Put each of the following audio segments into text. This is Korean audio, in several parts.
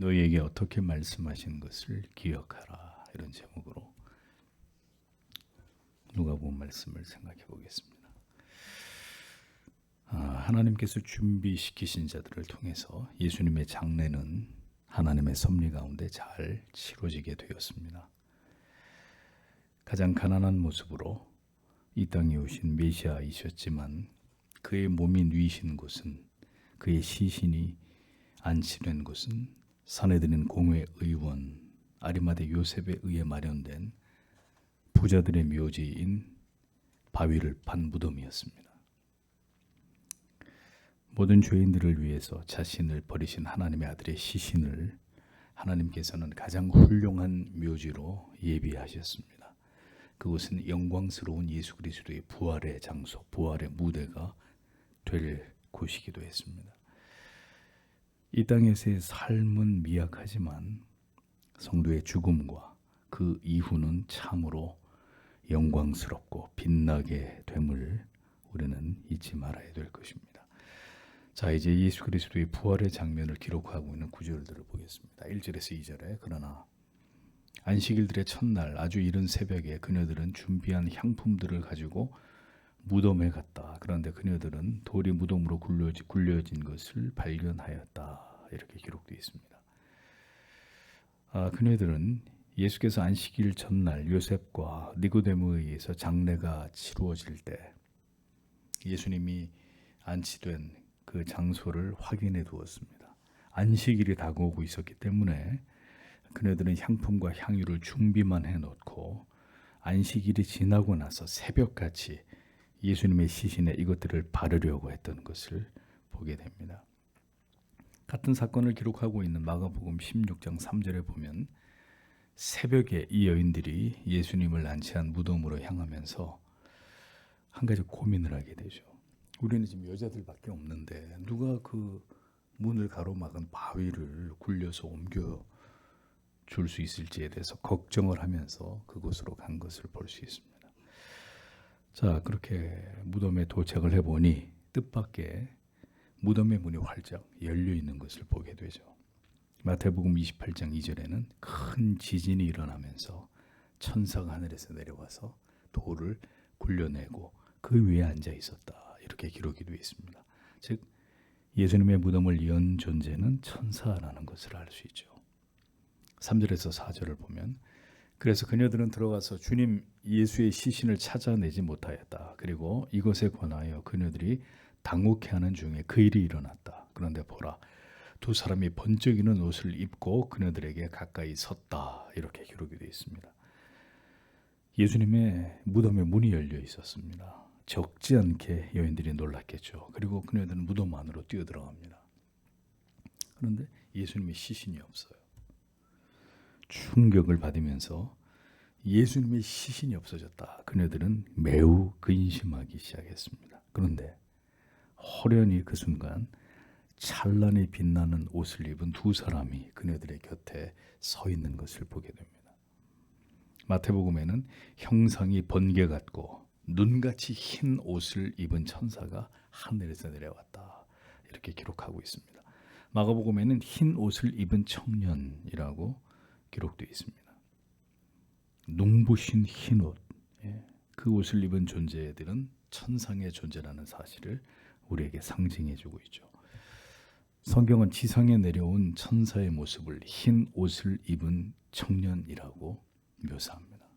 너희에게 어떻게 말씀하신 것을 기억하라. 이런 제목으로 누가복음 말씀을 생각해 보겠습니다. 하나님께서 준비시키신 자들을 통해서 예수님의 장례는 하나님의 섭리 가운데 잘 치러지게 되었습니다. 가장 가난한 모습으로 이 땅에 오신 메시아이셨지만 그의 몸이 누이신 곳은, 그의 시신이 안치된 곳은 사내들인 공회 의원 아리마대 요셉에 의해 마련된 부자들의 묘지인 바위를 판 무덤이었습니다. 모든 죄인들을 위해서 자신을 버리신 하나님의 아들의 시신을 하나님께서는 가장 훌륭한 묘지로 예비하셨습니다. 그곳은 영광스러운 예수 그리스도의 부활의 장소, 부활의 무대가 될 곳이기도 했습니다. 이 땅에서의 삶은 미약하지만 성도의 죽음과 그 이후는 참으로 영광스럽고 빛나게 됨을 우리는 잊지 말아야 될 것입니다. 자, 이제 예수 그리스도의 부활의 장면을 기록하고 있는 구절들을 보겠습니다. 1절에서 2절에 그러나 안식일들의 첫날 아주 이른 새벽에 그녀들은 준비한 향품들을 가지고 무덤에 갔다. 그런데 그녀들은 돌이 무덤으로 굴려진 것을 발견하였다. 이렇게 기록되어 있습니다. 그녀들은 예수께서 안식일 전날 요셉과 니고데모에 의해서 장례가 치루어질 때 예수님이 안치된 그 장소를 확인해 두었습니다. 안식일이 다가오고 있었기 때문에 그녀들은 향품과 향유를 준비만 해놓고 안식일이 지나고 나서 새벽같이 예수님의 시신에 이것들을 바르려고 했던 것을 보게 됩니다. 같은 사건을 기록하고 있는 마가복음 16장 3절에 보면 새벽에 이 여인들이 예수님을 안치한 무덤으로 향하면서 한 가지 고민을 하게 되죠. 우리는 지금 여자들밖에 없는데 누가 그 문을 가로막은 바위를 굴려서 옮겨 줄 수 있을지에 대해서 걱정을 하면서 그곳으로 간 것을 볼 수 있습니다. 자, 그렇게 무덤에 도착을 해보니 뜻밖의 무덤의 문이 활짝 열려 있는 것을 보게 되죠. 마태복음 28장 2절에는 큰 지진이 일어나면서 천사가 하늘에서 내려와서 돌을 굴려내고 그 위에 앉아 있었다. 이렇게 기록이 되어 있습니다. 즉 예수님의 무덤을 연 존재는 천사라는 것을 알 수 있죠. 3절에서 4절을 보면 그래서 그녀들은 들어가서 주님 예수의 시신을 찾아내지 못하였다. 그리고 이것에 관하여 그녀들이 당혹해하는 중에 그 일이 일어났다. 그런데 보라, 두 사람이 번쩍이는 옷을 입고 그녀들에게 가까이 섰다. 이렇게 기록이 되어 있습니다. 예수님의 무덤에 문이 열려 있었습니다. 적지 않게 여인들이 놀랐겠죠. 그리고 그녀들은 무덤 안으로 뛰어들어갑니다. 그런데 예수님의 시신이 없어요. 충격을 받으면서 예수님의 시신이 없어졌다. 그녀들은 매우 근심하기 시작했습니다. 그런데 호련히 그 순간 찬란히 빛나는 옷을 입은 두 사람이 그녀들의 곁에 서 있는 것을 보게 됩니다. 마태복음에는 형상이 번개 같고 눈같이 흰 옷을 입은 천사가 하늘에서 내려왔다. 이렇게 기록하고 있습니다. 마가복음에는 흰 옷을 입은 청년이라고 기록되어 있습니다. 눈부신 흰 옷, 그 옷을 입은 존재들은 천상의 존재라는 사실을 우리에게 상징해주고 있죠. 성경은 지상에 내려온 천사의 모습을 흰 옷을 입은 청년이라고 묘사합니다.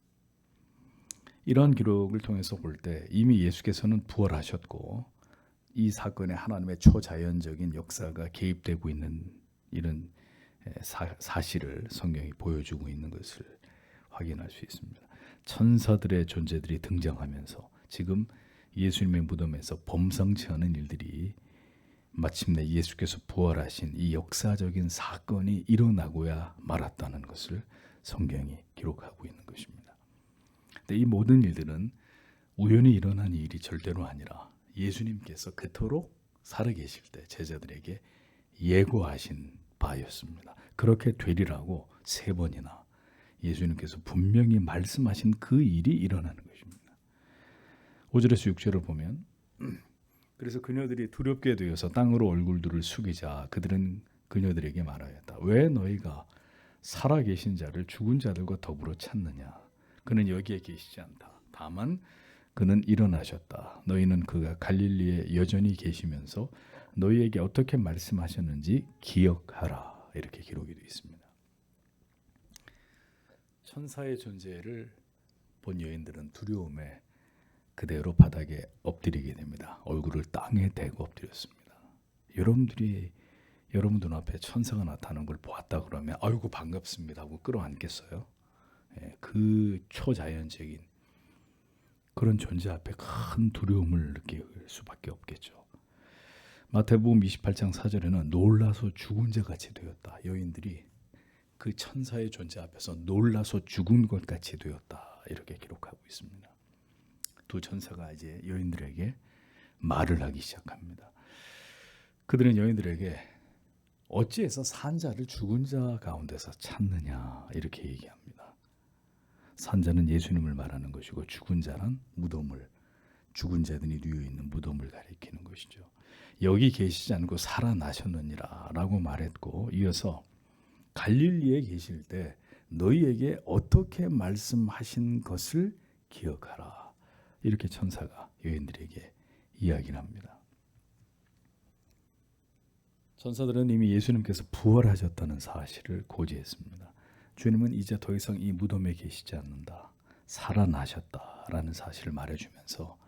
이러한 기록을 통해서 볼 때 이미 예수께서는 부활하셨고 이 사건에 하나님의 초자연적인 역사가 개입되고 있는 이런 사실을 성경이 보여주고 있는 것을 확인할 수 있습니다. 천사들의 존재들이 등장하면서 지금 예수님의 무덤에서 범상치 않은 일들이 마침내 예수께서 부활하신 이 역사적인 사건이 일어나고야 말았다는 것을 성경이 기록하고 있는 것입니다. 근데 이 모든 일들은 우연히 일어난 일이 절대로 아니라 예수님께서 그토록 살아계실 때 제자들에게 예고하신 바였습니다. 그렇게 되리라고 3번이나 예수님께서 분명히 말씀하신 그 일이 일어나는 것입니다. 5절에서 6절을 보면 그래서 그녀들이 두렵게 되어서 땅으로 얼굴들을 숙이자 그들은 그녀들에게 말하였다. 왜 너희가 살아계신 자를 죽은 자들과 더불어 찾느냐? 그는 여기에 계시지 않다. 다만 그는 일어나셨다. 너희는 그가 갈릴리에 여전히 계시면서 너희에게 어떻게 말씀하셨는지 기억하라. 이렇게 기록이 되어 있습니다. 천사의 존재를 본 여인들은 두려움에 그대로 바닥에 엎드리게 됩니다. 얼굴을 땅에 대고 엎드렸습니다. 여러분들이 여러분 눈앞에 천사가 나타나는 걸 보았다 그러면 아이고 반갑습니다 하고 끌어안겠어요? 그 초자연적인 그런 존재 앞에 큰 두려움을 느낄 수밖에 없겠죠. 마태복음 28장 4절에는 놀라서 죽은 자 같이 되었다. 여인들이 그 천사의 존재 앞에서 놀라서 죽은 것 같이 되었다. 이렇게 기록하고 있습니다. 두 천사가 이제 여인들에게 말을 하기 시작합니다. 그들은 여인들에게 어찌해서 산 자를 죽은 자 가운데서 찾느냐 이렇게 얘기합니다. 산 자는 예수님을 말하는 것이고 죽은 자는 무덤을 죽은 자들이 누워 있는 무덤을 가리키는 것이죠. 여기 계시지 않고 살아나셨느니라 라고 말했고 이어서 갈릴리에 계실 때 너희에게 어떻게 말씀하신 것을 기억하라. 이렇게 천사가 여인들에게 이야기를 합니다. 천사들은 이미 예수님께서 부활하셨다는 사실을 고지했습니다. 주님은 이제 더 이상 이 무덤에 계시지 않는다. 살아나셨다라는 사실을 말해주면서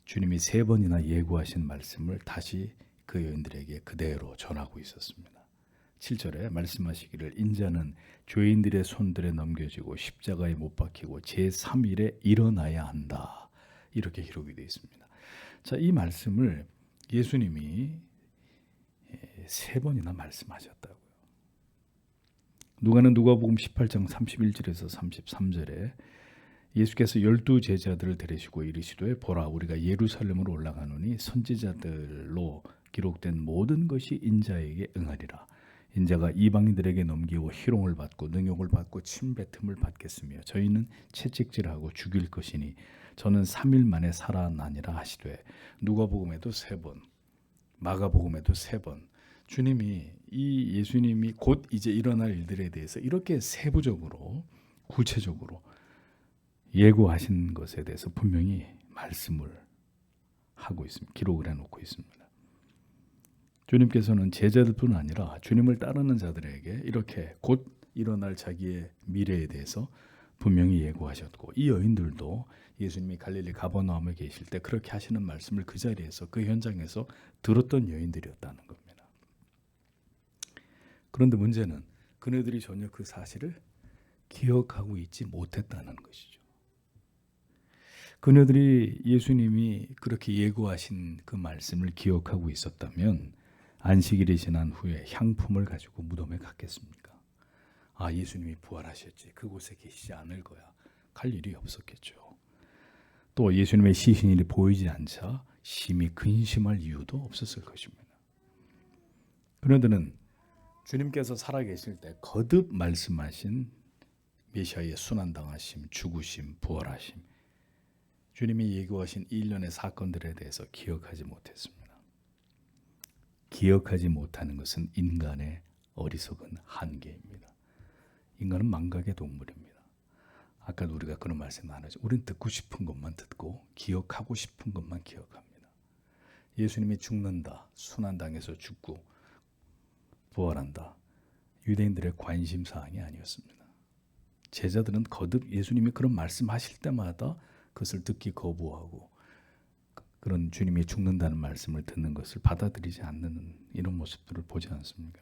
주님이 3번이나 예고하신 말씀을 다시 그 여인들에게 그대로 전하고 있었습니다. 7절에 말씀하시기를 인자는 죄인들의 손들에 넘겨지고 십자가에 못 박히고 제3일에 일어나야 한다. 이렇게 기록이 되어 있습니다. 자, 이 말씀을 예수님이 3번이나 말씀하셨다고요. 누가복음 18장 31절에서 33절에 예수께서 12 제자들을 데리시고 이르시되 보라 우리가 예루살렘으로 올라가노니 선지자들로 기록된 모든 것이 인자에게 응하리라. 인자가 이방인들에게 넘기고 희롱을 받고 능욕을 받고 침뱉음을 받겠으며 저희는 채찍질하고 죽일 것이니 저는 3일 만에 살아나니라 하시되 누가복음에도 3번 마가복음에도 3번 주님이 이 예수님이 곧 이제 일어날 일들에 대해서 이렇게 세부적으로 구체적으로 예고하신 것에 대해서 분명히 말씀을 하고 있습니다. 기록을 해놓고 있습니다. 주님께서는 제자들뿐 아니라 주님을 따르는 자들에게 이렇게 곧 일어날 자기의 미래에 대해서 분명히 예고하셨고 이 여인들도 예수님이 갈릴리 가버나움에 계실 때 그렇게 하시는 말씀을 그 자리에서 그 현장에서 들었던 여인들이었다는 겁니다. 그런데 문제는 그네들이 전혀 그 사실을 기억하고 있지 못했다는 것이죠. 그네들이 예수님이 그렇게 예고하신 그 말씀을 기억하고 있었다면 안식일이 지난 후에 향품을 가지고 무덤에 갔겠습니까? 아, 예수님이 부활하셨지. 그곳에 계시지 않을 거야. 갈 일이 없었겠죠. 또 예수님의 시신이 보이지 않자 심히 근심할 이유도 없었을 것입니다. 그런데는 주님께서 살아계실 때 거듭 말씀하신 메시아의 순환당하심, 죽으심, 부활하심 주님이 예고하신 일련의 사건들에 대해서 기억하지 못했습니다. 기억하지 못하는 것은 인간의 어리석은 한계입니다. 인간은 망각의 동물입니다. 아까도 우리가 그런 말씀 나누죠. 우리는 듣고 싶은 것만 듣고 기억하고 싶은 것만 기억합니다. 예수님이 죽는다, 순환당해서 죽고 부활한다. 유대인들의 관심사항이 아니었습니다. 제자들은 거듭 예수님이 그런 말씀하실 때마다 그것을 듣기 거부하고 그런 주님이 죽는다는 말씀을 듣는 것을 받아들이지 않는 이런 모습들을 보지 않습니까?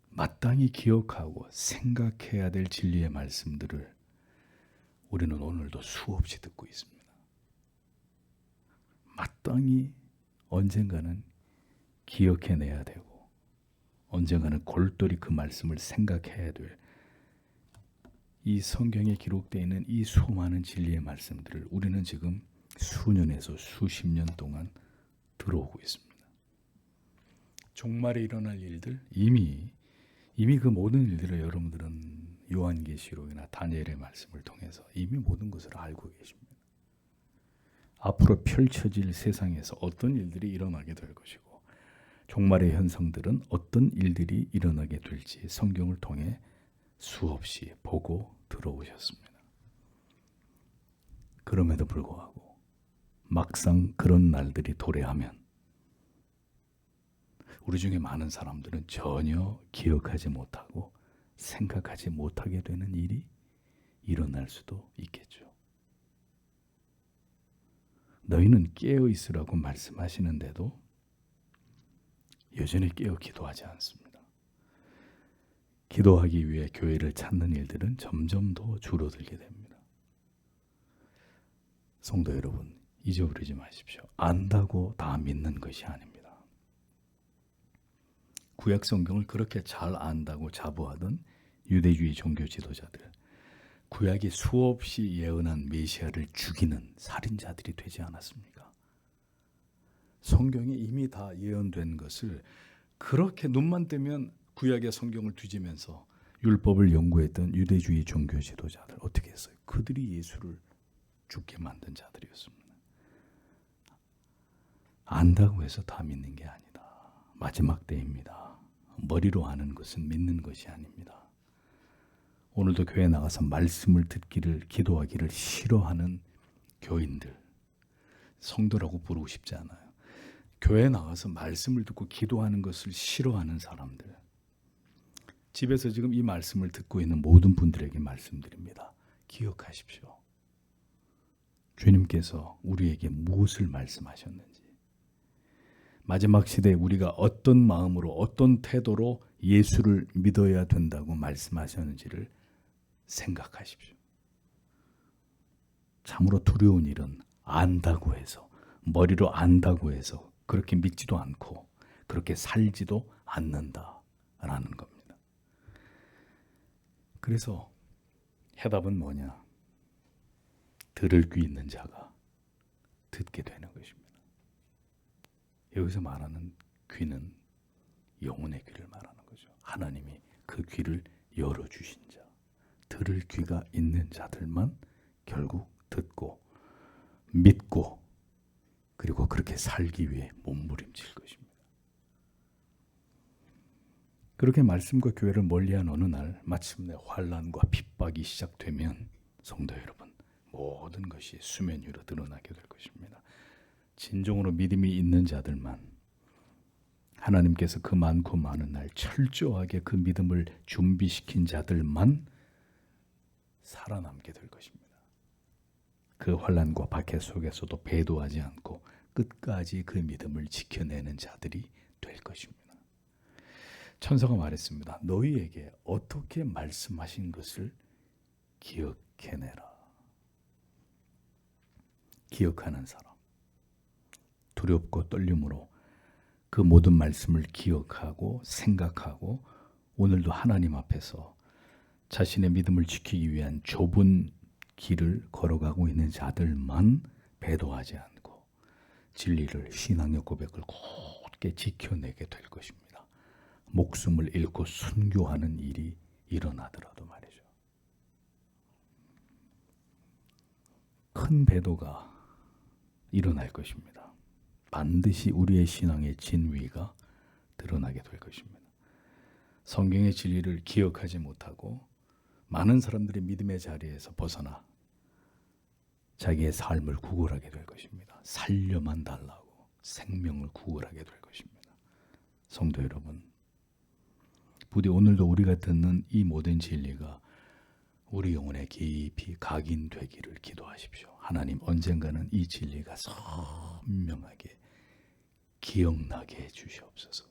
마땅히 기억하고 생각해야 될 진리의 말씀들을 우리는 오늘도 수없이 듣고 있습니다. 마땅히 언젠가는 기억해내야 되고 언젠가는 골똘히 그 말씀을 생각해야 될 이 성경에 기록되어 있는 이 수많은 진리의 말씀들을 우리는 지금 수년에서 수십 년 동안 들어오고 있습니다. 종말에 일어날 일들 이미 그 모든 일들을 여러분들은 요한계시록이나 다니엘의 말씀을 통해서 이미 모든 것을 알고 계십니다. 앞으로 펼쳐질 세상에서 어떤 일들이 일어나게 될 것이고 종말의 현상들은 어떤 일들이 일어나게 될지 성경을 통해 수없이 보고 들어오셨습니다. 그럼에도 불구하고 막상 그런 날들이 도래하면 우리 중에 많은 사람들은 전혀 기억하지 못하고 생각하지 못하게 되는 일이 일어날 수도 있겠죠. 너희는 깨어 있으라고 말씀하시는데도 여전히 깨어 기도하지 않습니다. 기도하기 위해 교회를 찾는 일들은 점점 더 줄어들게 됩니다. 성도 여러분, 잊어버리지 마십시오. 안다고 다 믿는 것이 아닙니다. 구약 성경을 그렇게 잘 안다고 자부하던 유대주의 종교 지도자들, 구약이 수없이 예언한 메시아를 죽이는 살인자들이 되지 않았습니까? 성경이 이미 다 예언된 것을 그렇게 눈만 뜨면 구약의 성경을 뒤지면서 율법을 연구했던 유대주의 종교 지도자들 어떻게 했어요? 그들이 예수를 죽게 만든 자들이었습니다. 안다고 해서 다 믿는 게 아니다. 마지막 때입니다. 머리로 아는 것은 믿는 것이 아닙니다. 오늘도 교회 나가서 말씀을 듣기를, 기도하기를 싫어하는 교인들, 성도라고 부르고 싶지 않아요. 교회 나가서 말씀을 듣고 기도하는 것을 싫어하는 사람들, 집에서 지금 이 말씀을 듣고 있는 모든 분들에게 말씀드립니다. 기억하십시오. 주님께서 우리에게 무엇을 말씀하셨는지, 마지막 시대에 우리가 어떤 마음으로 어떤 태도로 예수를 믿어야 된다고 말씀하셨는지를 생각하십시오. 참으로 두려운 일은 안다고 해서, 머리로 안다고 해서 그렇게 믿지도 않고 그렇게 살지도 않는다라는 겁니다. 그래서 해답은 뭐냐? 들을 귀 있는 자가 듣게 되는 것입니다. 여기서 말하는 귀는 영혼의 귀를 말하는 거죠. 하나님이 그 귀를 열어주신 자, 들을 귀가 있는 자들만 결국 듣고 믿고 그리고 그렇게 살기 위해 몸부림칠 것입니다. 그렇게 말씀과 교회를 멀리한 어느 날 마침내 환난과 핍박이 시작되면 성도 여러분, 모든 것이 수면 위로 드러나게 될 것입니다. 진정으로 믿음이 있는 자들만, 하나님께서 그 많고 많은 날 철저하게 그 믿음을 준비시킨 자들만 살아남게 될 것입니다. 그 환난과 박해 속에서도 배도하지 않고 끝까지 그 믿음을 지켜내는 자들이 될 것입니다. 천사가 말했습니다. 너희에게 어떻게 말씀하신 것을 기억해내라. 기억하는 사람, 두렵고 떨림으로 그 모든 말씀을 기억하고 생각하고 오늘도 하나님 앞에서 자신의 믿음을 지키기 위한 좁은 길을 걸어가고 있는 자들만 배도하지 않고 진리를, 신앙의 고백을 굳게 지켜내게 될 것입니다. 목숨을 잃고 순교하는 일이 일어나더라도 말이죠. 큰 배도가 일어날 것입니다. 반드시 우리의 신앙의 진위가 드러나게 될 것입니다. 성경의 진리를 기억하지 못하고 많은 사람들이 믿음의 자리에서 벗어나 자기의 삶을 구걸하게 될 것입니다. 살려만 달라고 생명을 구걸하게 될 것입니다. 성도 여러분, 부디 오늘도 우리가 듣는 이 모든 진리가 우리 영혼에 깊이 각인되기를 기도하십시오. 하나님, 언젠가는 이 진리가 선명하게 기억나게 해주시옵소서.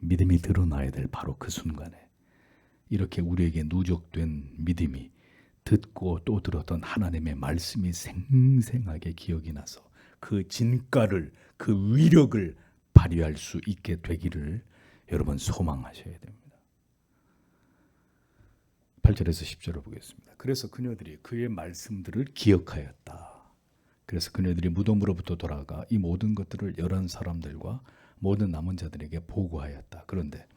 믿음이 드러나야 될 바로 그 순간에 이렇게 우리에게 누적된 믿음이 듣고 또 들었던 하나님의 말씀이 생생하게 기억이 나서 그 진가를, 그 위력을 발휘할 수 있게 되기를 여러분 소망하셔야 됩니다. 8절에서 10절을 보겠습니다. 그래서 그녀들이 그의 말씀들을 기억하였다. 그래서 그녀들이 무덤으로부터 돌아가 이 모든 것들을 11사람들과 모든 남은 자들에게 보고하였다. 그런데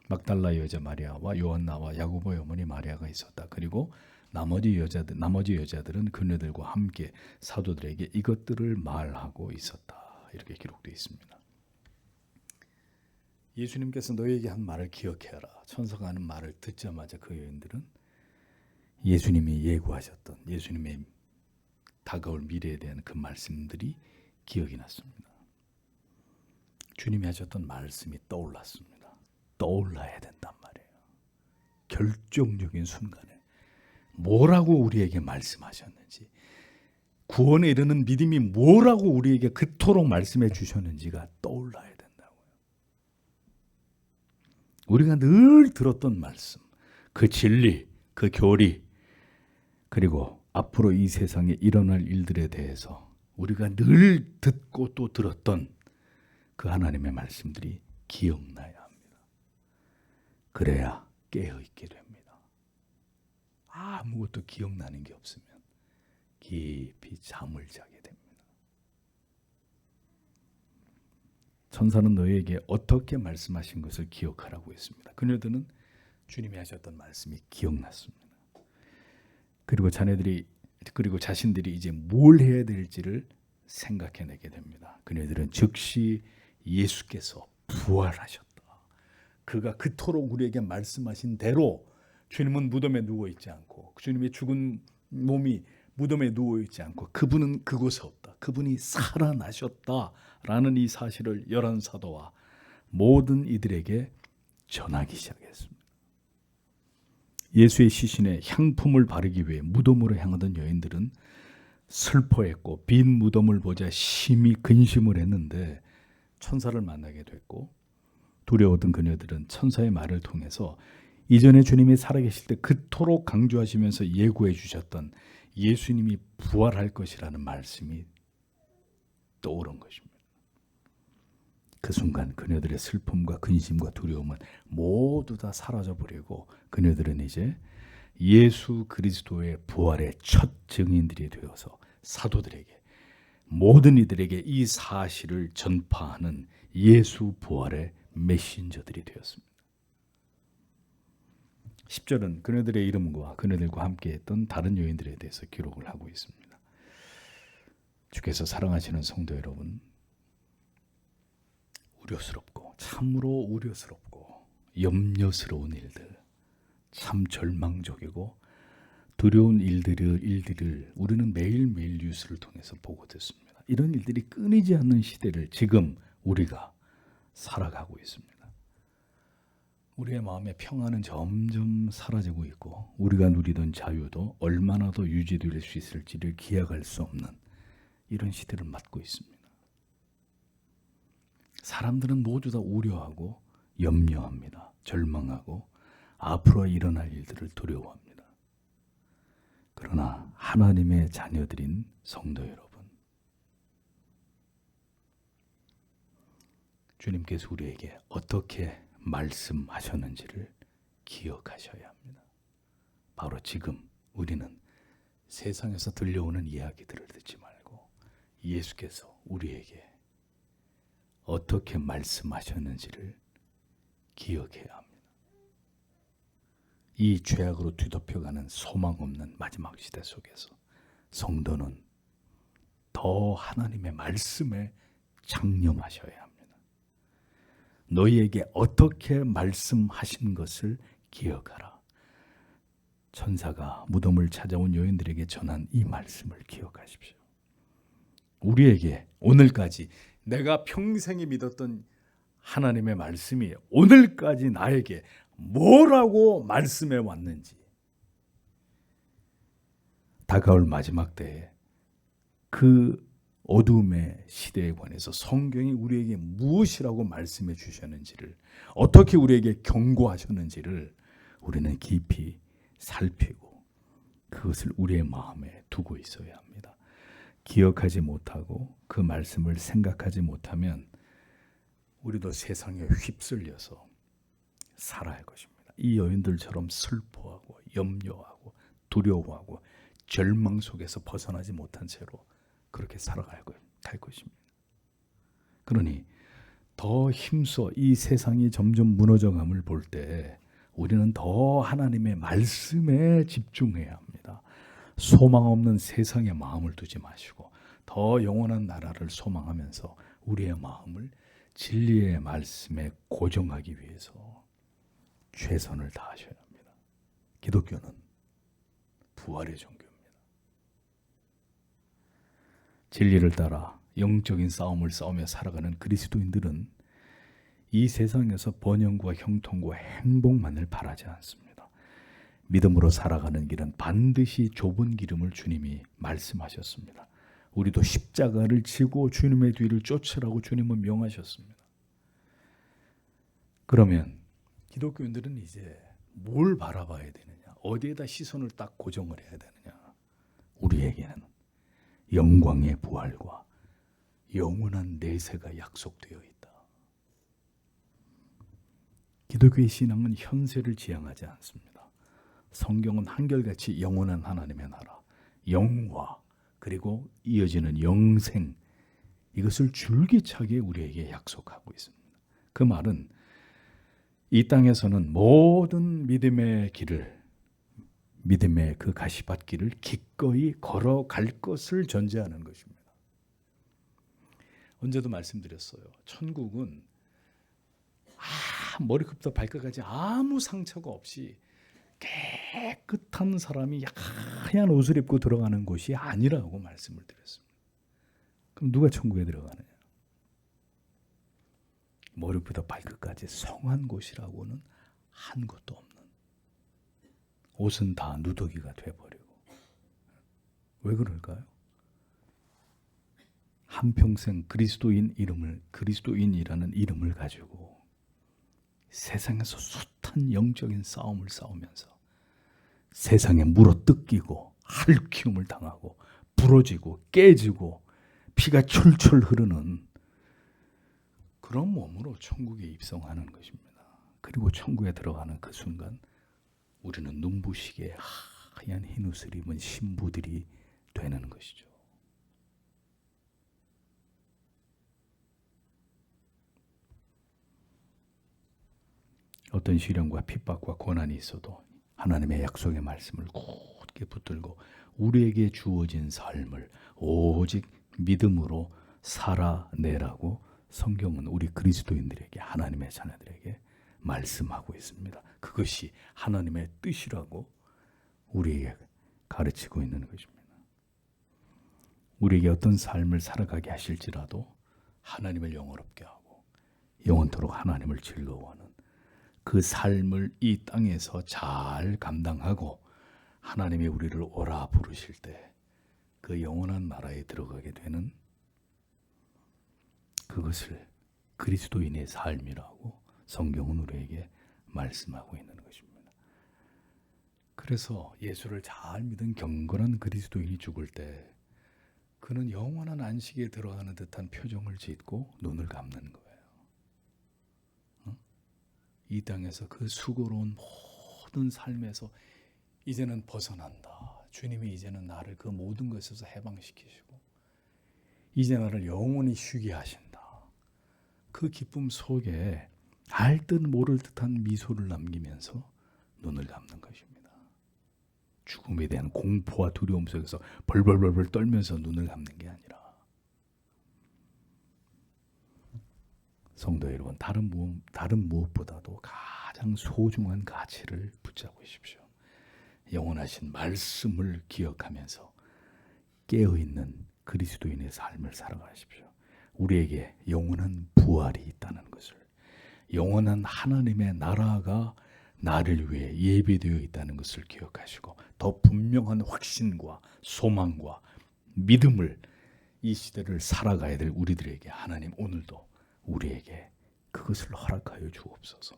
막달라 여자 마리아와 요한나와 야고보의 어머니 마리아가 있었다. 그리고 나머지 여자들은 그녀들과 함께 사도들에게 이것들을 말하고 있었다. 이렇게 기록되어 있습니다. 예수님께서 너희에게 한 말을 기억해라. 천사가 하는 말을 듣자마자 그 여인들은 예수님이 예고하셨던 예수님의 다가올 미래에 대한 그 말씀들이 기억이 났습니다. 주님이 하셨던 말씀이 떠올랐습니다. 떠올라야 된단 말이에요. 결정적인 순간에 뭐라고 우리에게 말씀하셨는지, 구원에 이르는 믿음이 뭐라고 우리에게 그토록 말씀해 주셨는지가 떠올라야 된다고요. 우리가 늘 들었던 말씀, 그 진리, 그 교리, 그리고 앞으로 이 세상에 일어날 일들에 대해서 우리가 늘 듣고 또 들었던 그 하나님의 말씀들이 기억나야 합니다. 그래야 깨어있게 됩니다. 아무것도 기억나는 게 없으면 깊이 잠을 자게 됩니다. 천사는 너희에게 어떻게 말씀하신 것을 기억하라고 했습니다. 그녀들은 주님이 하셨던 말씀이 기억났습니다. 그리고 자신들이 이제 뭘 해야 될지를 생각해내게 됩니다. 그녀들은 즉시 예수께서 부활하셨다. 그가 그토록 우리에게 말씀하신 대로 주님은 무덤에 누워있지 않고, 주님의 죽은 몸이 무덤에 누워있지 않고, 그분은 그곳에 없다. 그분이 살아나셨다라는 이 사실을 열한 사도와 모든 이들에게 전하기 시작했습니다. 예수의 시신에 향품을 바르기 위해 무덤으로 향하던 여인들은 슬퍼했고 빈 무덤을 보자 심히 근심을 했는데 천사를 만나게 됐고, 두려웠던 그녀들은 천사의 말을 통해서 이전에 주님이 살아계실 때 그토록 강조하시면서 예고해 주셨던 예수님이 부활할 것이라는 말씀이 떠오른 것입니다. 그 순간 그녀들의 슬픔과 근심과 두려움은 모두 다 사라져버리고 그녀들은 이제 예수 그리스도의 부활의 첫 증인들이 되어서 사도들에게, 모든 이들에게 이 사실을 전파하는 예수 부활의 메신저들이 되었습니다. 10절은 그녀들의 이름과 그녀들과 함께했던 다른 여인들에 대해서 기록을 하고 있습니다. 주께서 사랑하시는 성도 여러분, 우려스럽고 참으로 우려스럽고 염려스러운 일들, 참 절망적이고 두려운 일들을 우리는 매일매일 뉴스를 통해서 보고 듣습니다. 이런 일들이 끊이지 않는 시대를 지금 우리가 살아가고 있습니다. 우리의 마음의 평안은 점점 사라지고 있고 우리가 누리던 자유도 얼마나 더 유지될 수 있을지를 기약할 수 없는 이런 시대를 맞고 있습니다. 사람들은 모두 다 우려하고 염려합니다. 절망하고 앞으로 일어날 일들을 두려워합니다. 그러나 하나님의 자녀들인 성도 여러분, 주님께서 우리에게 어떻게 말씀하셨는지를 기억하셔야 합니다. 바로 지금 우리는 세상에서 들려오는 이야기들을 듣지 말고 예수께서 우리에게 어떻게 말씀하셨는지를 기억해야 합니다. 이 죄악으로 뒤덮여가는 소망 없는 마지막 시대 속에서 성도는 더 하나님의 말씀에 장념하셔야 합니다. 너희에게 어떻게 말씀하신 것을 기억하라. 천사가 무덤을 찾아온 여인들에게 전한 이 말씀을 기억하십시오. 우리에게 오늘까지 내가 평생에 믿었던 하나님의 말씀이 오늘까지 나에게 뭐라고 말씀해 왔는지, 다가올 마지막 때에 그 어둠의 시대에 관해서 성경이 우리에게 무엇이라고 말씀해 주셨는지를, 어떻게 우리에게 경고하셨는지를 우리는 깊이 살피고 그것을 우리의 마음에 두고 있어야 합니다. 기억하지 못하고 그 말씀을 생각하지 못하면 우리도 세상에 휩쓸려서 살아야 할 것입니다. 이 여인들처럼 슬퍼하고 염려하고 두려워하고 절망 속에서 벗어나지 못한 채로 그렇게 살아갈 것입니다. 그러니 더 힘써 이 세상이 점점 무너져감을 볼 때 우리는 더 하나님의 말씀에 집중해야 합니다. 소망 없는 세상에 마음을 두지 마시고 더 영원한 나라를 소망하면서 우리의 마음을 진리의 말씀에 고정하기 위해서 최선을 다하셔야 합니다. 기독교는 부활의 종교입니다. 진리를 따라 영적인 싸움을 싸우며 살아가는 그리스도인들은 이 세상에서 번영과 형통과 행복만을 바라지 않습니다. 믿음으로 살아가는 길은 반드시 좁은 기름을 주님이 말씀하셨습니다. 우리도 십자가를 지고 주님의 뒤를 쫓으라고 주님은 명하셨습니다. 그러면 기독교인들은 이제 뭘 바라봐야 되느냐? 어디에다 시선을 딱 고정을 해야 되느냐? 우리에게는 영광의 부활과 영원한 내세가 약속되어 있다. 기독교의 신앙은 현세를 지향하지 않습니다. 성경은 한결같이 영원한 하나님의 나라, 영화, 그리고 이어지는 영생, 이것을 줄기차게 우리에게 약속하고 있습니다. 그 말은 이 땅에서는 모든 믿음의 길을, 믿음의 그 가시밭길을 기꺼이 걸어갈 것을 전제하는 것입니다. 언제도 말씀드렸어요. 천국은 머리끝부터 발끝까지 아무 상처가 없이 깨끗한 사람이 하얀 옷을 입고 들어가는 곳이 아니라고 말씀을 드렸습니다. 그럼 누가 천국에 들어가느냐? 머리부터 발끝까지 성한 곳이라고는 한 것도 없는, 옷은 다 누더기가 돼버리고. 왜 그럴까요? 한평생 그리스도인이라는 이름을 가지고 세상에서 숱한 영적인 싸움을 싸우면서 세상에 물어뜯기고 핥기움을 당하고 부러지고 깨지고 피가 철철 흐르는 그런 몸으로 천국에 입성하는 것입니다. 그리고 천국에 들어가는 그 순간 우리는 눈부시게 하얀 흰옷을 입은 신부들이 되는 것이죠. 어떤 시련과 핍박과 고난이 있어도 하나님의 약속의 말씀을 굳게 붙들고 우리에게 주어진 삶을 오직 믿음으로 살아내라고 성경은 우리 그리스도인들에게, 하나님의 자녀들에게 말씀하고 있습니다. 그것이 하나님의 뜻이라고 우리에게 가르치고 있는 것입니다. 우리에게 어떤 삶을 살아가게 하실지라도 하나님을 영원롭게 하고 영원토록 하나님을 즐거워하는 그 삶을 이 땅에서 잘 감당하고 하나님이 우리를 오라 부르실 때 그 영원한 나라에 들어가게 되는 그것을 그리스도인의 삶이라고 성경은 우리에게 말씀하고 있는 것입니다. 그래서 예수를 잘 믿은 경건한 그리스도인이 죽을 때 그는 영원한 안식에 들어가는 듯한 표정을 짓고 눈을 감는 거예요. 이 땅에서 그 수고로운 모든 삶에서 이제는 벗어난다. 주님이 이제는 나를 그 모든 것에서 해방시키시고 이제 나를 영원히 쉬게 하신다. 그 기쁨 속에 알 듯 모를 듯한 미소를 남기면서 눈을 감는 것입니다. 죽음에 대한 공포와 두려움 속에서 벌벌벌 떨면서 눈을 감는 게 아니라, 성도 여러분, 다른 무엇보다도 가장 소중한 가치를 붙잡으십시오. 영원하신 말씀을 기억하면서 깨어있는 그리스도인의 삶을 살아가십시오. 우리에게 영원한 부활이 있다는 것을, 영원한 하나님의 나라가 나를 위해 예비되어 있다는 것을 기억하시고 더 분명한 확신과 소망과 믿음을 이 시대를 살아가야 될 우리들에게 하나님 오늘도 우리에게 그것을 허락하여 주옵소서.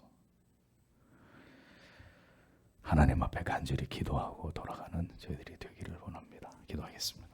하나님 앞에 간절히 기도하고 돌아가는 저희들이 되기를 원합니다. 기도하겠습니다.